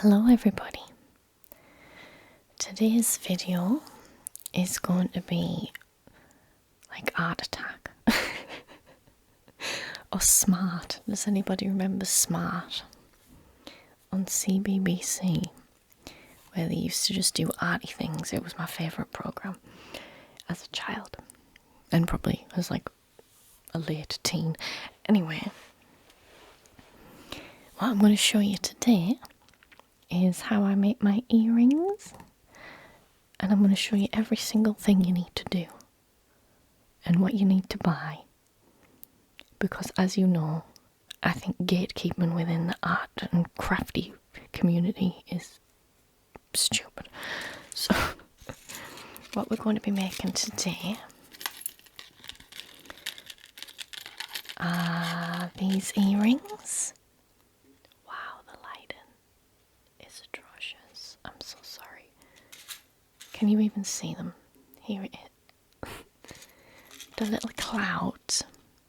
Hello everybody. Today's video is going to be like Art Attack or Smart. Does anybody remember Smart on CBBC, where they used to just do arty things? It was my favourite programme as a child and probably as like a late teen. Anyway, what I'm going to show you today is how I make my earrings, and I'm going to show you every single thing you need to do and what you need to buy, because as you know, I think gatekeeping within the art and crafty community is stupid. So what we're going to be making today are these earrings. I'm so sorry. Can you even see them? Here it is. The little clouds.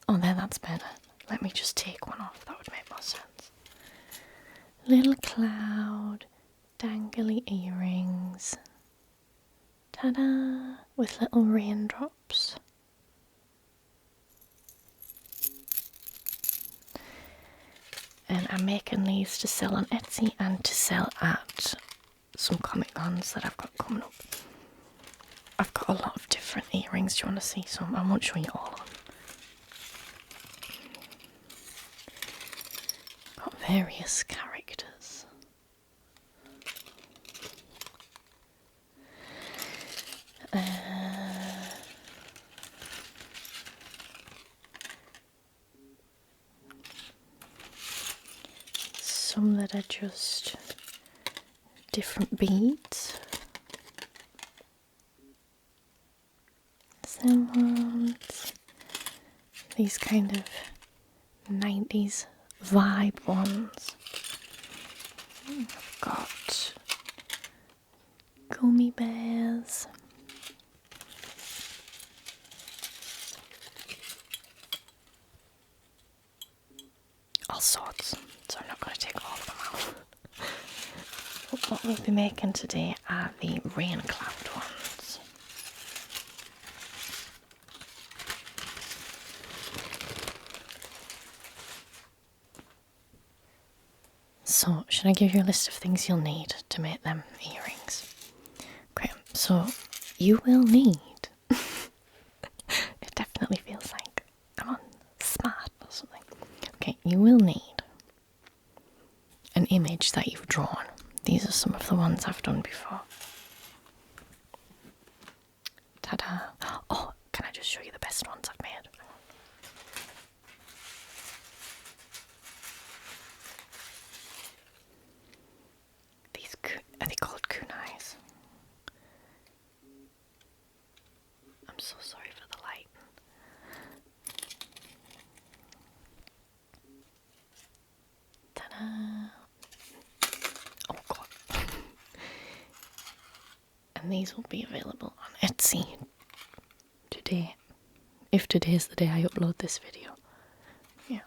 Oh, there, that's better. Let me just take one off. That would make more sense. Little cloud, dangly earrings. Ta-da! With little raindrops. And I'm making these to sell on Etsy and to sell at some Comic Cons that I've got coming up. I've got a lot of different earrings. Do you want to see some? I won't show you all of them. Got various characters. Some that are just different beads. Some ones, these kind of 90s vibe ones. I've got gummy bears. All sorts. So I'm not going to take all of them out. But what we'll be making today are the rain cloud ones. So, should I give you a list of things you'll need to make them earrings? Okay, so you will need, it definitely feels like I'm on Smart or something. Okay, you will need an image that you've drawn. These are some of the ones I've done before. Ta-da! Oh, can I just show you the best ones I've made? These, are they called kunais? I'm so sorry for the light. Ta-da! Oh god. And these will be available on Etsy today. If today is the day I upload this video. Yeah.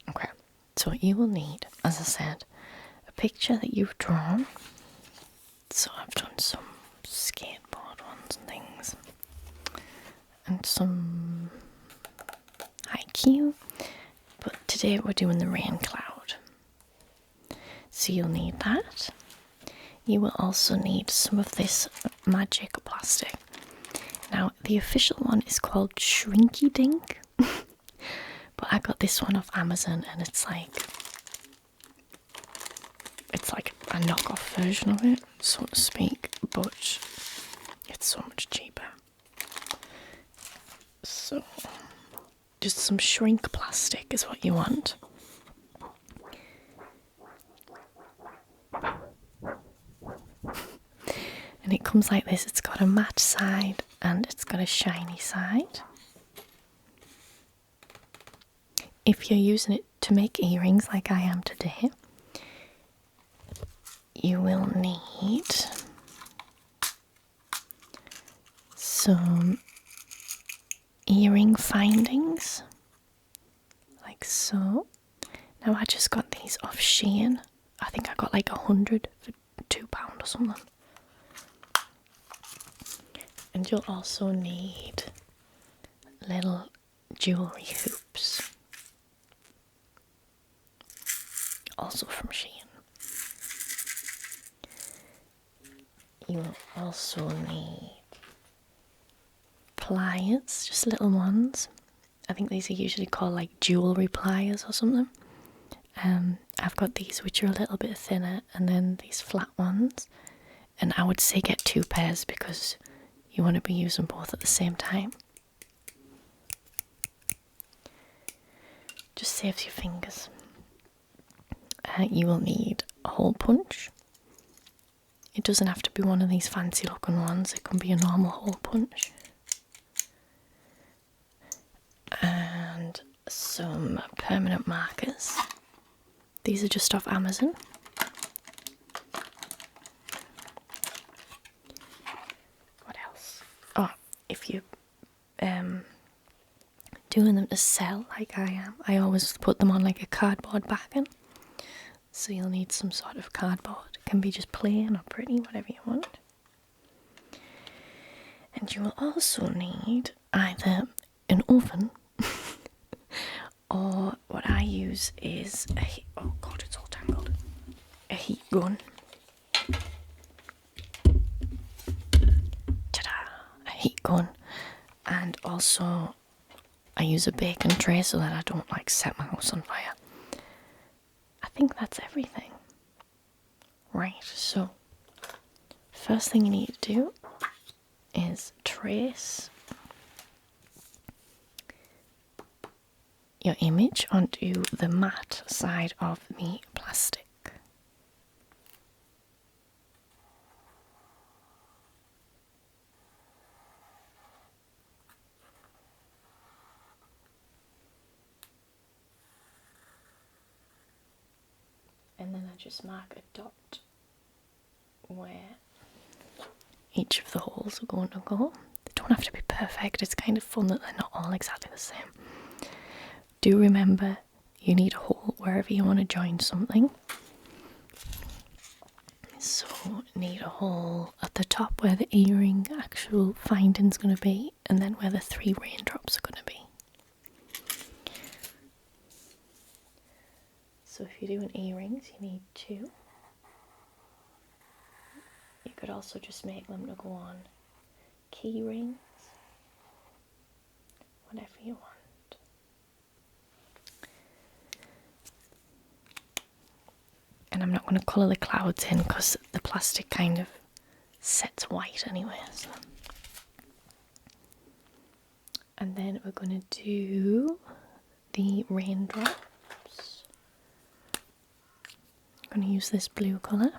Okay. So you will need, as I said, a picture that you've drawn. So I've done some skateboard ones and things. And some IQ. But today we're doing the rain cloud. So you'll need that. You will also need some of this magic plastic. Now, the official one is called Shrinky Dink. But I got this one off Amazon and it's like a knockoff version of it, so to speak, but it's so much cheaper. So, just some shrink plastic is what you want. And it comes like this. It's got a matte side and it's got a shiny side. If you're using it to make earrings like I am today, you will need some earring findings, like so. Now I just got these off Shein. I think I got like 100 for £2 or something. And you'll also need little jewellery hoops, also from Shein. You will also need pliers, just little ones. I think these are usually called like jewellery pliers or something. I've got these which are a little bit thinner, and then these flat ones. And I would say get 2 pairs because you want to be using both at the same time. Just saves your fingers. You will need a hole punch. It doesn't have to be one of these fancy looking ones, it can be a normal hole punch. And some permanent markers. These are just off Amazon. What else? Oh, if you doing them to sell like I am, I always put them on like a cardboard backing. So you'll need some sort of cardboard. It can be just plain or pretty, whatever you want. And you will also need either an oven or what I use is a heat, oh god, it's all tangled. A heat gun. Ta-da! A heat gun. And also I use a baking tray so that I don't like set my house on fire. I think that's everything. Right, so first thing you need to do is trace your image onto the matte side of the plastic. And then I just mark a dot where each of the holes are going to go. They don't have to be perfect, it's kind of fun that they're not all exactly the same. Do remember, you need a hole wherever you want to join something. So need a hole at the top where the earring actual finding's going to be, and then where the 3 raindrops are going to be. So if you're doing earrings, you need 2. You could also just make them to go on key rings, whatever you want. And I'm not going to colour the clouds in because the plastic kind of sets white anyway. So. And then we're going to do the raindrops. I'm going to use this blue colour.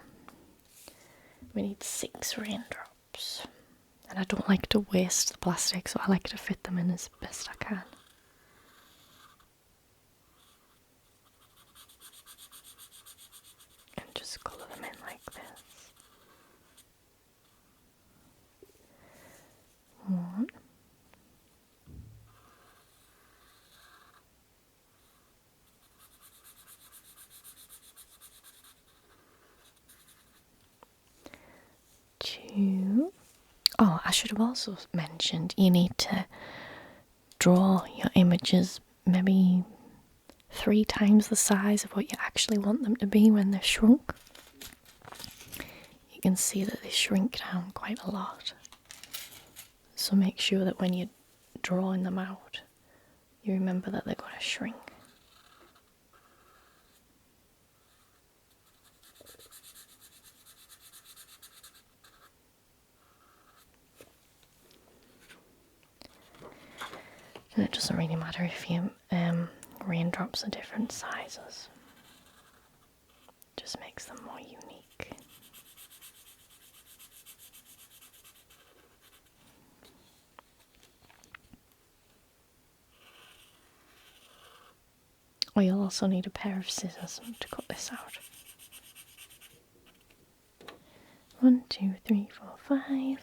We need 6 raindrops. And I don't like to waste the plastic, so I like to fit them in as best I can. And just colour them in like this. 1. 2. Oh, I should have also mentioned you need to draw your images maybe 3 times the size of what you actually want them to be when they're shrunk. You can see that they shrink down quite a lot. So make sure that when you're drawing them out, you remember that they're going to shrink. And it doesn't really matter if your raindrops are different sizes. It just makes them more unique. Oh, you'll also need a pair of scissors to cut this out. 1, 2, 3, 4, 5,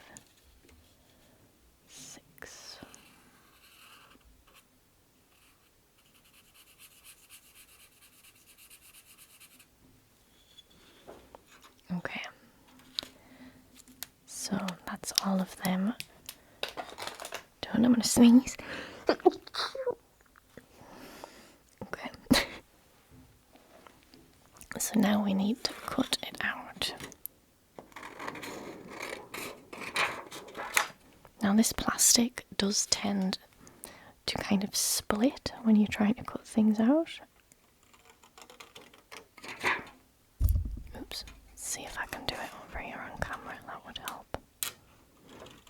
6. all of them done. I'm going to sneeze. Okay. So now we need to cut it out. Now this plastic does tend to kind of split when you're trying to cut things out. Oops. Let's see if I can do it over here on camera, that would help.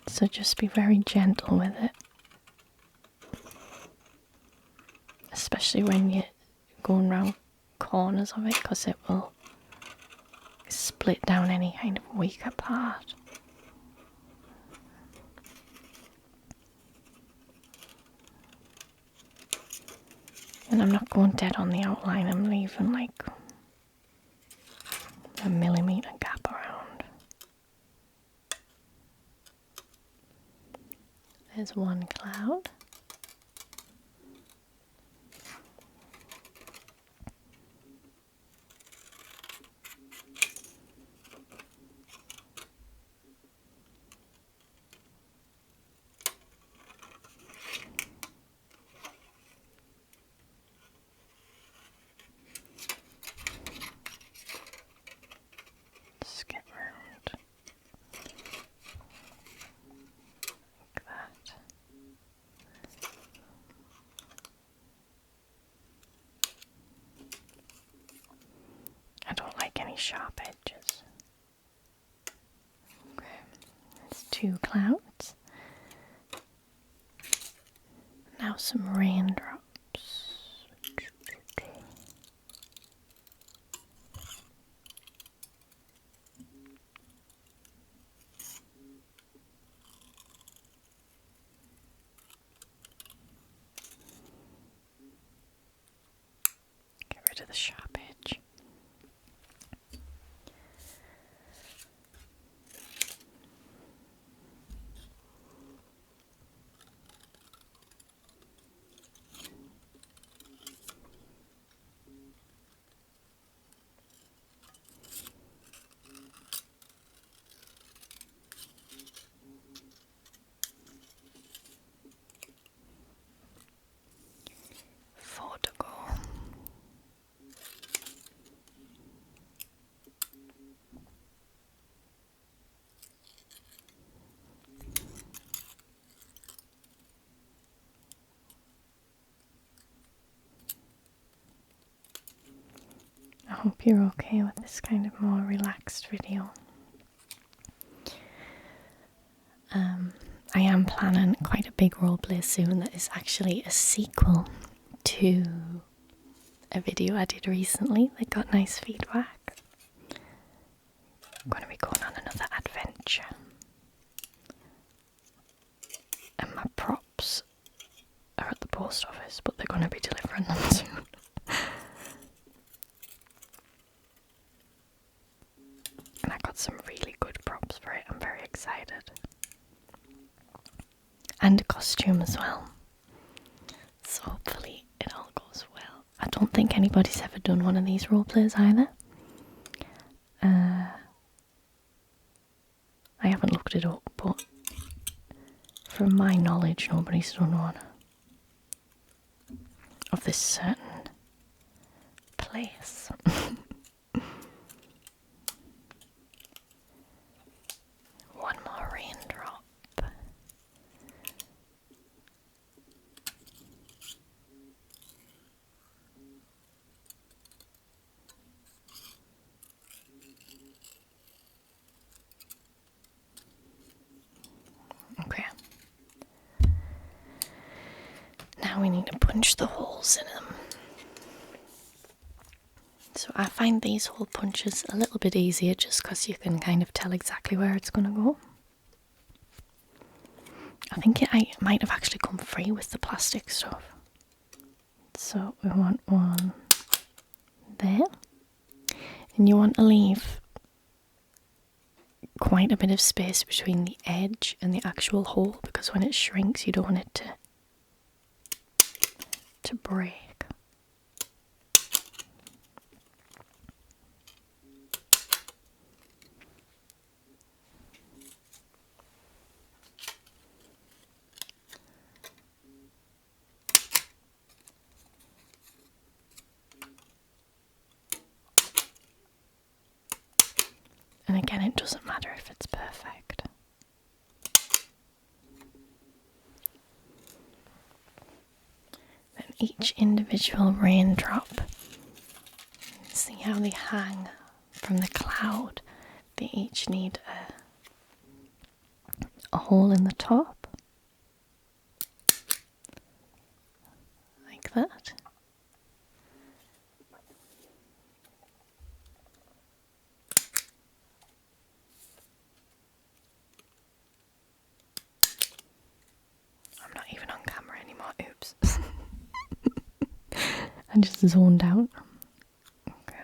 So just be very gentle with it. Especially when you're going round corners of it, because it will split down any kind of weaker part. And I'm not going dead on the outline, I'm leaving like a millimetre gap around. There's one cloud. Skip round like that. I don't like any sharp edges. Okay, there's two clouds. Now some raindrops. Get rid of the sharp edge. Four to go. I hope you're okay with this kind of more relaxed video. I am planning quite a big roleplay soon that is actually a sequel to a video I did recently that got nice feedback. I'm going to be going on another adventure. And my props are at the post office, but they're going to be delivering them soon. And I got some really good props for it. I'm very excited. And a costume as well. So hopefully it all goes well. I don't think anybody's ever done one of these roleplays either. I haven't looked it up, but from my knowledge, nobody's done one of this certain place. One more raindrop. Okay. Now we need to punch the holes in them. So I find these hole punches a little bit easier just because you can kind of tell exactly where it's going to go. I think I might have actually come free with the plastic stuff. So we want one there. And you want to leave quite a bit of space between the edge and the actual hole, because when it shrinks you don't want it to break. it doesn't matter if it's perfect. Then each individual raindrop, see how they hang from the cloud. They each need a hole in the top, like that. I'm not even on camera anymore, oops. I just zoned out. Okay.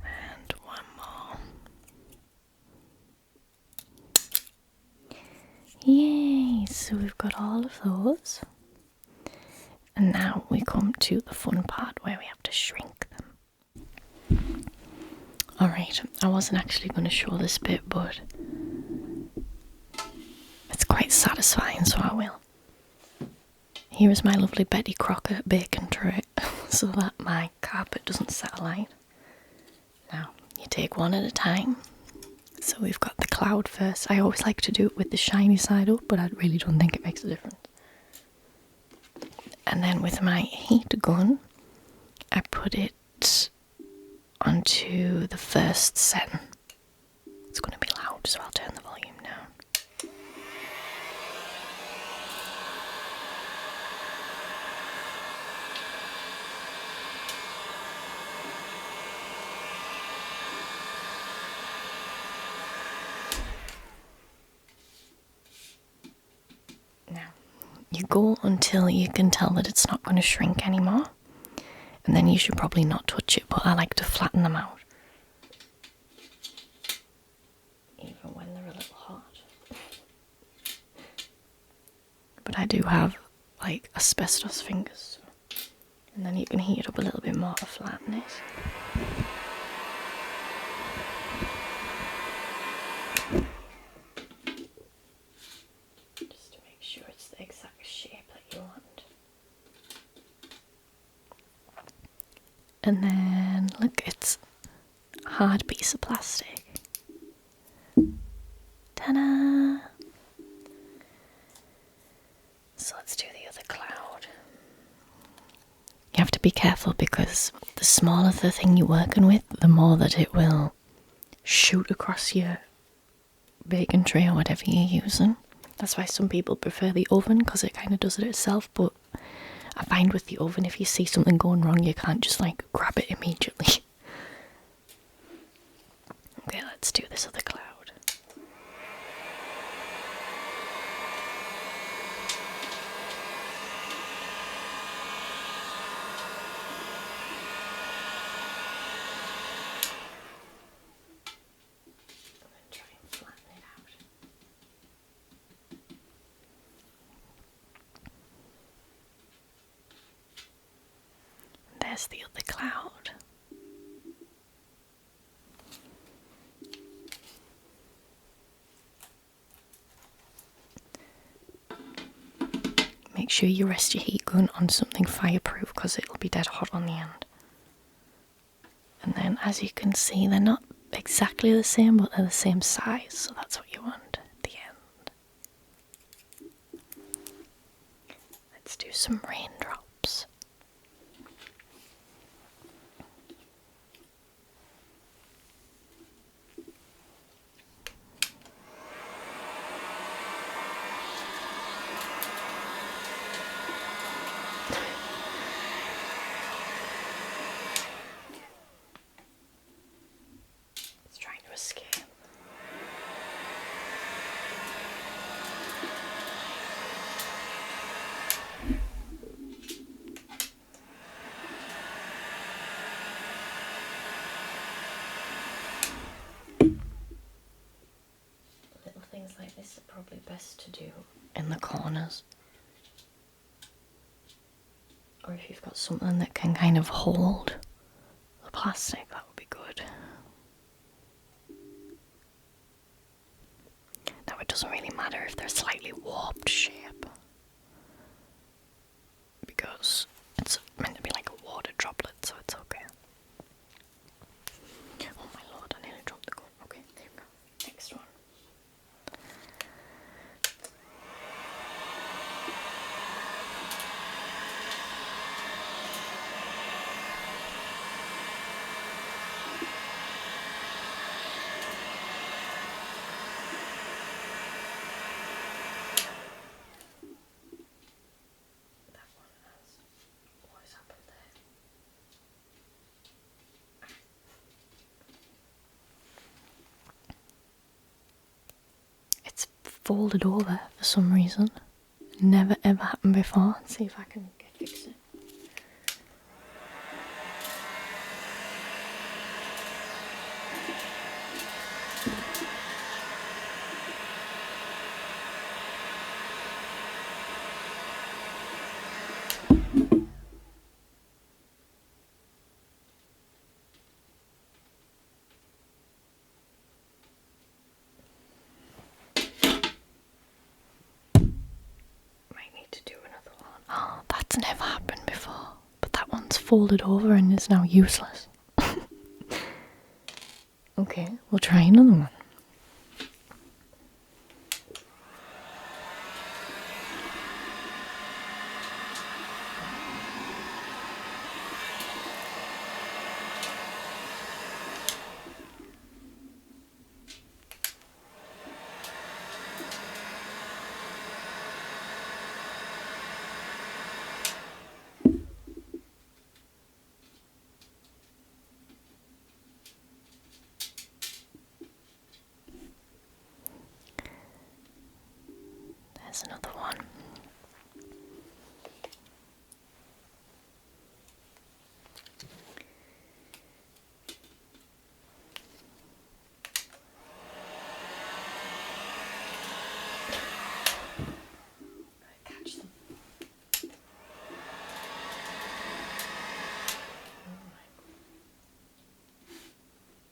And one more. Yay! So we've got all of those. And now we come to the fun part where we have to shrink them. Alright, I wasn't actually going to show this bit, but it's quite satisfying, so I will. Here is my lovely Betty Crocker bacon tray so that my carpet doesn't satellite. Now, you take one at a time. So we've got the cloud first. I always like to do it with the shiny side up, but I really don't think it makes a difference. And then with my heat gun, I put it onto the first setting. It's going to be loud, so I'll turn the volume down. Now, you go until you can tell that it's not going to shrink anymore. And then you should probably not touch it, but I like to flatten them out. Even when they're a little hot. But I do have, like, asbestos fingers. And then you can heat it up a little bit more to flatten it. Just to make sure it's the exact shape that you want. And then, look, it's a hard piece of plastic. Ta-da! So let's do the other cloud. You have to be careful because the smaller the thing you're working with, the more that it will shoot across your bacon tray or whatever you're using. That's why some people prefer the oven, because it kind of does it itself, but I find with the oven, if you see something going wrong, you can't just like grab it immediately. Okay, let's do this other cloud. I'm going to try and flatten it out. There's the other cloud. Make sure you rest your heat gun on something fireproof because it'll be dead hot on the end. And then as you can see, they're not exactly the same, but they're the same size, so that's what you want at the end. Let's do some raindrops. It's trying to escape. Little things like this are probably best to do in the corners. Or if you've got something that can kind of hold the plastic, that would be good. Now it doesn't really matter if they're slightly warped shape, because because it's meant to be like a water droplet, so it's okay. Oh my lord, I nearly dropped the gun. Okay, there we go. Next one. That one has. What has happened there? It's folded over for some reason. Never ever happened before. Let's see if I can fix it. Might need to do another one. Oh, that's never happened before. But that one's folded over and is now useless. Okay, we'll try another one. There's another one. Catch them.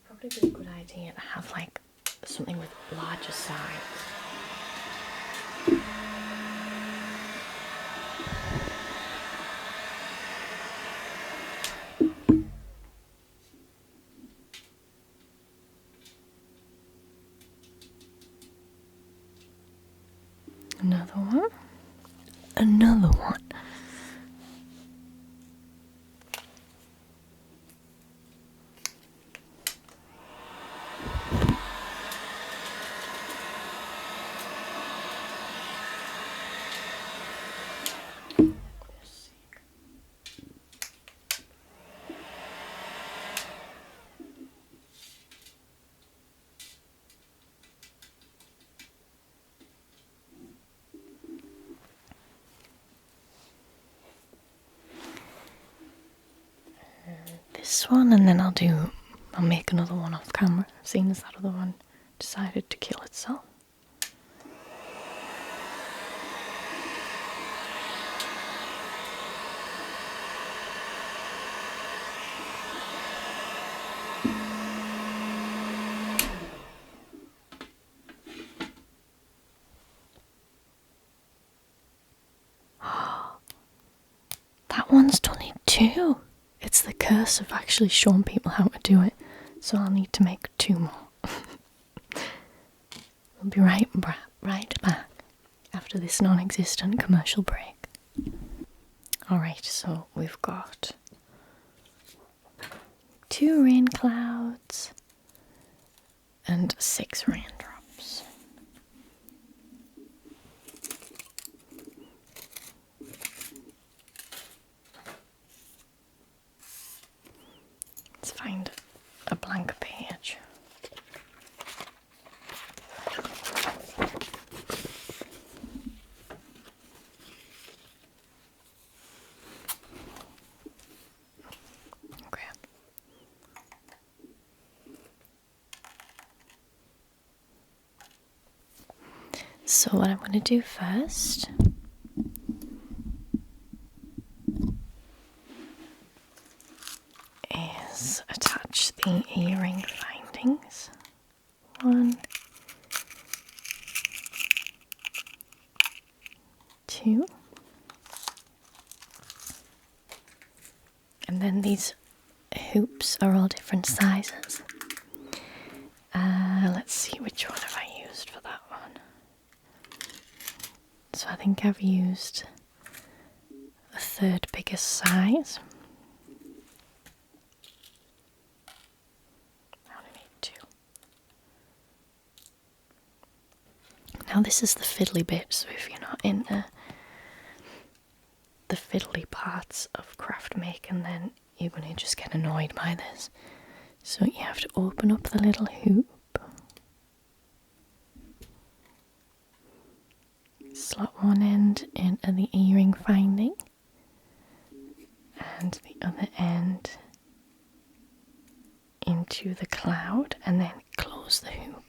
Probably be a good idea to have like something with larger sides. Another one. Another one. This one, and then I'll make another one off camera, seeing as that other one decided to kill itself. That one's done it too. It's the curse of actually showing people how to do it, so I'll need to make 2 more. We'll be right back after this non-existent commercial break. Alright, so we've got 2 rain clouds and 6 raindrops. Let's find a blank page. Okay. So what I'm going to do first is attach the earring findings. 1, 2, these hoops are all different sizes. Let's see, which one have I used for that one? So I think I've used the third biggest size. I only need 2. Now this is the fiddly bit, so if you're not into the fiddly parts of craft making, then you're going to just get annoyed by this. So you have to open up the little hoop, slot one end into the earring finding and the other end into the cloud, and then close the hoop.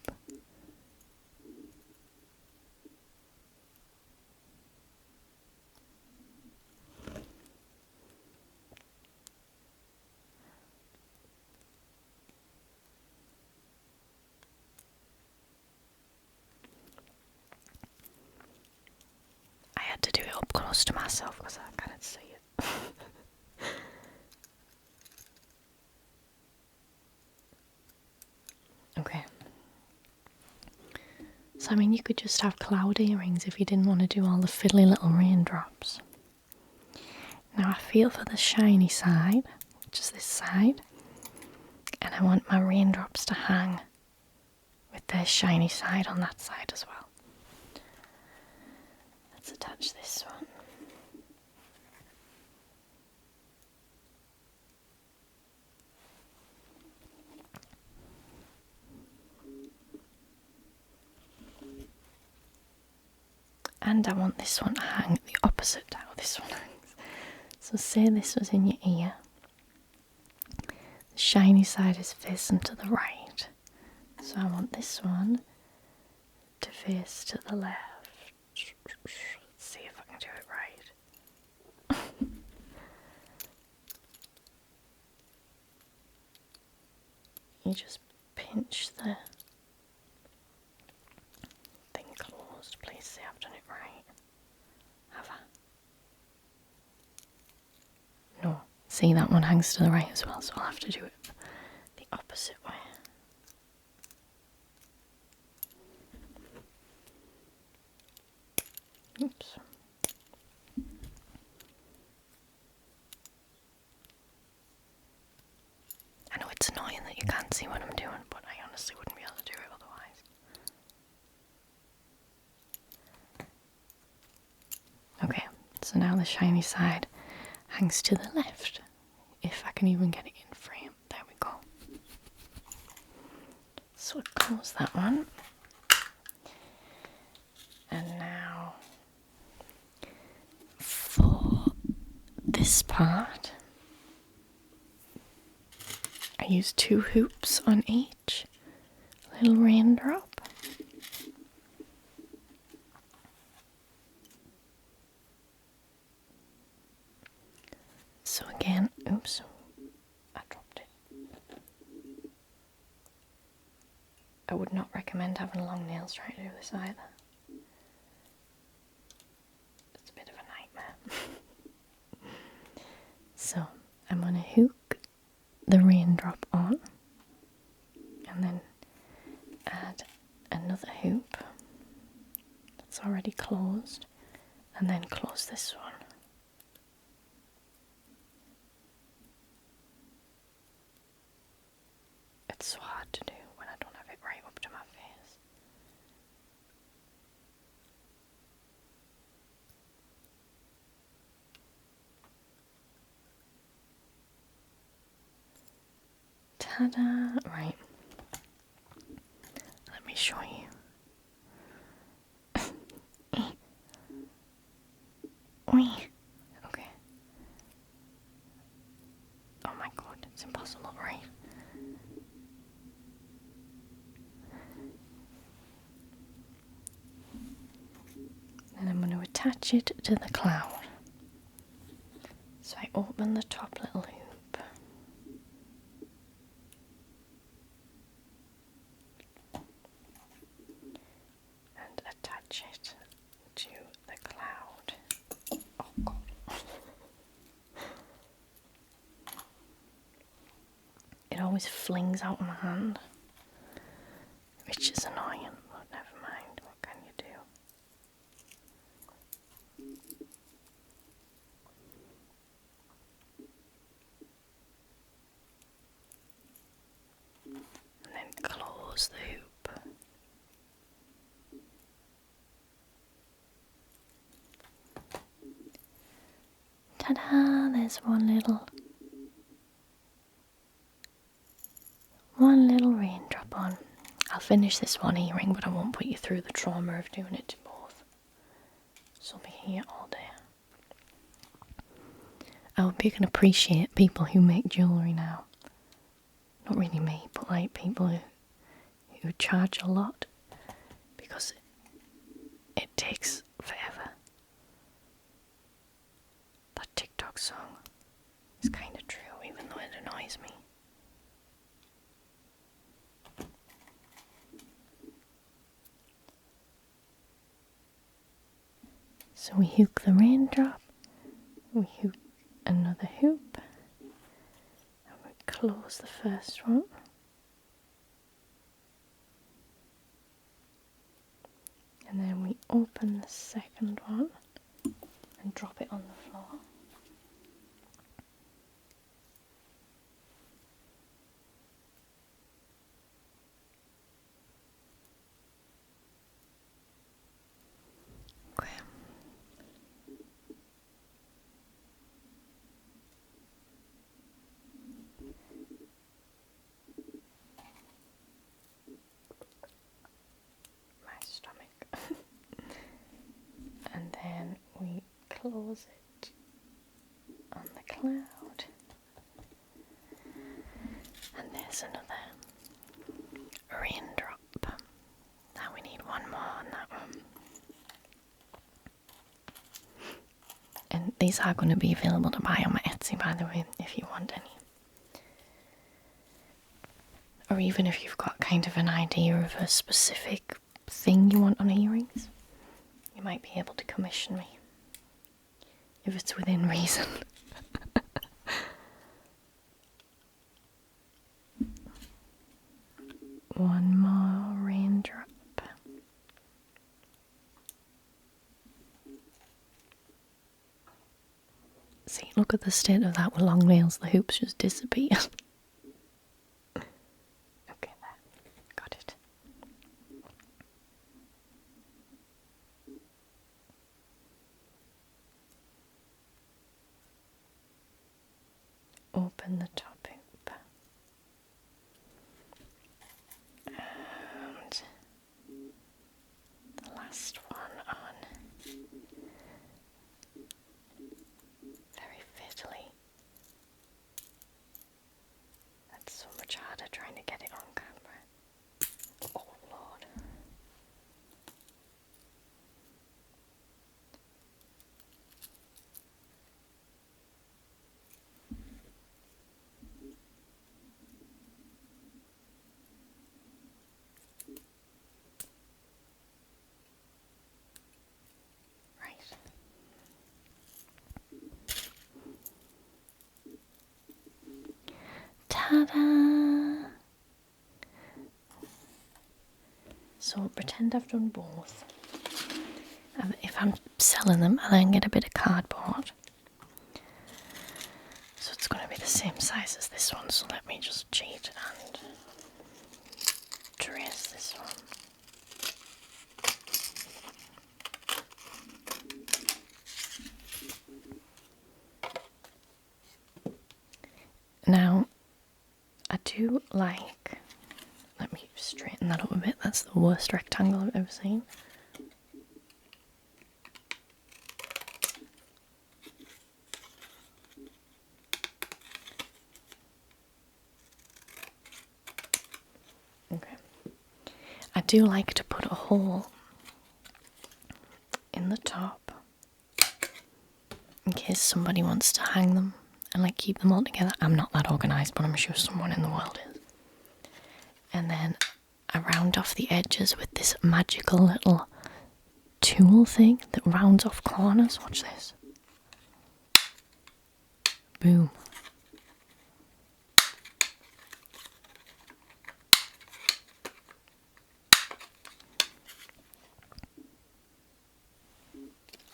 I had to do it up close to myself because I can't see it. Okay. So I mean, you could just have cloud earrings if you didn't want to do all the fiddly little raindrops. Now I feel for the shiny side, which is this side, and I want my raindrops to hang with their shiny side on that side as well. Let's attach this one. And I want this one to hang the opposite to how this one hangs. So say this was in your ear. The shiny side is facing to the right. So I want this one to face to the left. Let's see if I can do it right. You just pinch the thing closed. Please say I've done it right. Have I? No. See, that one hangs to the right as well, so I'll have to do it the opposite way. Oops. I know it's annoying that you can't see what I'm doing, but I honestly wouldn't be able to do it otherwise. Okay, so now the shiny side hangs to the left. If I can even get it in frame. There we go. So close that one. And now for this part, I use 2 hoops on each little raindrop. So again, oops, I dropped it. I would not recommend having long nails trying to do this either. It's a bit of a nightmare. So I'm going to hook the raindrop on and then add another hoop that's already closed and then close this one. It's so hard to do when I don't have it right up to my face. Ta-da! Right. Let me show you. Okay. Oh my god, it's impossible, right? Then I'm going to attach it to the cloud. So I open the top little hoop. And attach it to the cloud. Oh god. always flings out my hand, which is annoying, but never mind, what can you do? And then close the hoop. Ta-da! There's one little raindrop on. I'll finish this one earring, but I won't put you through the trauma of doing it to both. So I'll be here all day. I hope you can appreciate people who make jewellery now. Not really me, but like people who charge a lot, because it takes forever. That TikTok song is kind of true, even though it annoys me. So we hook the raindrop, we hook another hoop, and we close the first one. And then we open the second one and drop it on the floor. Okay. My stomach. And then we close it on the cloud. And there's another raindrop. Now we need one more on that one. And these are going to be available to buy on my Etsy, by the way, if you want any. Or even if you've got kind of an idea of a specific thing you want on earrings, you might be able to commission me, if it's within reason. One more raindrop. See, look at the state of that with long nails, the hoops just disappear. Okay, there, got it. Open the top hoop. And the last one on. Very fiddly. That's so much harder trying to get it on camera. Oh Lord. Right. Ta-da! So pretend I've done both. If I'm selling them, I then get a bit of cardboard. So it's going to be the same size as this one, so let me just cheat and trace this one. Now, I do like, let me straighten that up a bit, that's the worst rectangle I've ever seen. Okay. I do like to put a hole in the top in case somebody wants to hang them and like keep them all together. I'm not that organised, but I'm sure someone in the world is. And then I round off the edges with this magical little tool thing that rounds off corners. Watch this. Boom.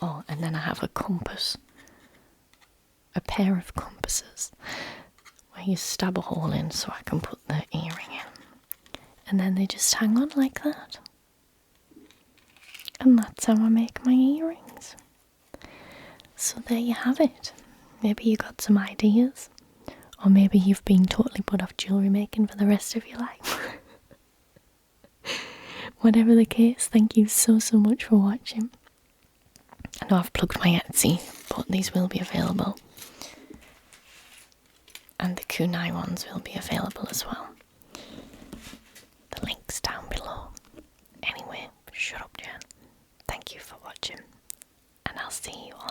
Oh, and then I have a compass. A pair of compasses where you stab a hole in so I can put the earring in. And then they just hang on like that. And that's how I make my earrings. So there you have it. Maybe you got some ideas. Or maybe you've been totally put off jewellery making for the rest of your life. Whatever the case, thank you so much for watching. I know I've plugged my Etsy, but these will be available. And the kunai ones will be available as well. The link's down below. Anyway, shut up, Jen. Thank you for watching, and I'll see you all